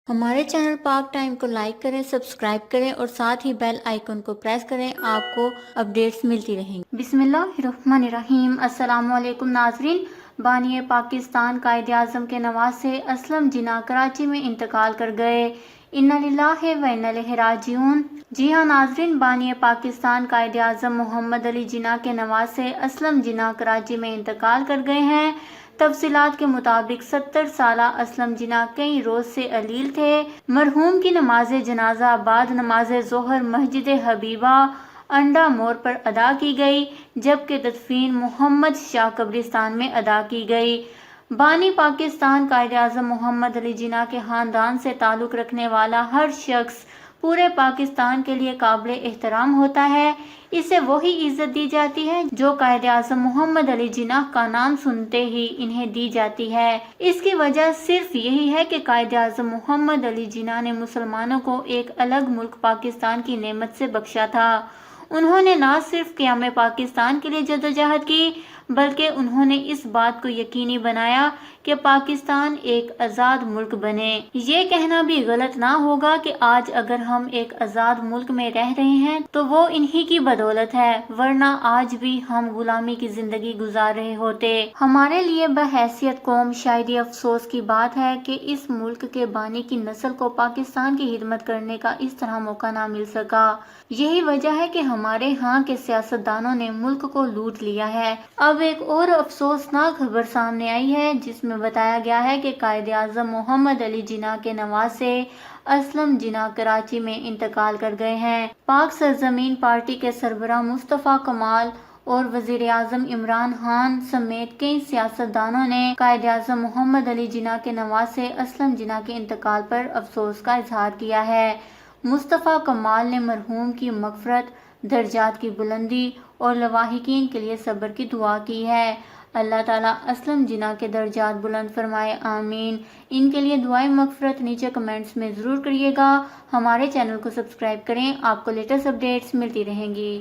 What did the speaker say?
ہمارے چینل پاک ٹائم کو لائک کریں، سبسکرائب کریں اور ساتھ ہی بیل آئیکن کو پریس کریں، آپ کو اپڈیٹس ملتی رہیں گی۔ بسم اللہ الرحمن الرحیم۔ السلام علیکم ناظرین۔ بانی پاکستان قائد اعظم کے نواسے اسلم جناح کراچی میں انتقال کر گئے۔ انا للہ و انا الیہ راجعون۔ جی ہاں ناظرین، بانی پاکستان قائد اعظم محمد علی جناح کے نواسے اسلم جناح کراچی میں انتقال کر گئے ہیں۔ تفصیلات کے مطابق 70 سالہ اسلم جناح کئی روز سے علیل تھے۔ مرحوم کی نماز جنازہ بعد نماز ظہر مسجد حبیبہ انڈا موڑ پر ادا کی گئی، جبکہ تدفین محمد شاہ قبرستان میں ادا کی گئی۔ بانی پاکستان قائد اعظم محمد علی جناح کے خاندان سے تعلق رکھنے والا ہر شخص پورے پاکستان کے لیے قابل احترام ہوتا ہے۔ اسے وہی عزت دی جاتی ہے جو قائد اعظم محمد علی جناح کا نام سنتے ہی انہیں دی جاتی ہے۔ اس کی وجہ صرف یہی ہے کہ قائد اعظم محمد علی جناح نے مسلمانوں کو ایک الگ ملک پاکستان کی نعمت سے بخشا تھا۔ انہوں نے نہ صرف قیام پاکستان کے لیے جدوجہد کی، بلکہ انہوں نے اس بات کو یقینی بنایا کہ پاکستان ایک آزاد ملک بنے۔ یہ کہنا بھی غلط نہ ہوگا کہ آج اگر ہم ایک آزاد ملک میں رہ رہے ہیں تو وہ انہی کی بدولت ہے، ورنہ آج بھی ہم غلامی کی زندگی گزار رہے ہوتے۔ ہمارے لیے بحیثیت قوم شاید یہ افسوس کی بات ہے کہ اس ملک کے بانی کی نسل کو پاکستان کی خدمت کرنے کا اس طرح موقع نہ مل سکا۔ یہی وجہ ہے کہ ہمارے ہاں کے سیاستدانوں نے ملک کو لوٹ لیا ہے۔ اب ایک اور افسوسناک خبر سامنے آئی ہے جس میں بتایا گیا ہے کہ قائد اعظم محمد علی جناح کے نواسے اسلم جناح کراچی میں انتقال کر گئے ہیں۔ پاک سرزمین پارٹی کے سربراہ مصطفیٰ کمال اور وزیر اعظم عمران خان سمیت کئی سیاستدانوں نے قائد اعظم محمد علی جناح کے نواسے اسلم جناح کے انتقال پر افسوس کا اظہار کیا ہے۔ مصطفیٰ کمال نے مرحوم کی مغفرت، درجات کی بلندی اور لواحقین کے لیے صبر کی دعا کی ہے۔ اللہ تعالیٰ اسلم جناح کے درجات بلند فرمائے، آمین۔ ان کے لیے دعائیں مغفرت نیچے کمنٹس میں ضرور کریے گا۔ ہمارے چینل کو سبسکرائب کریں، آپ کو لیٹسٹ اپڈیٹس ملتی رہیں گی۔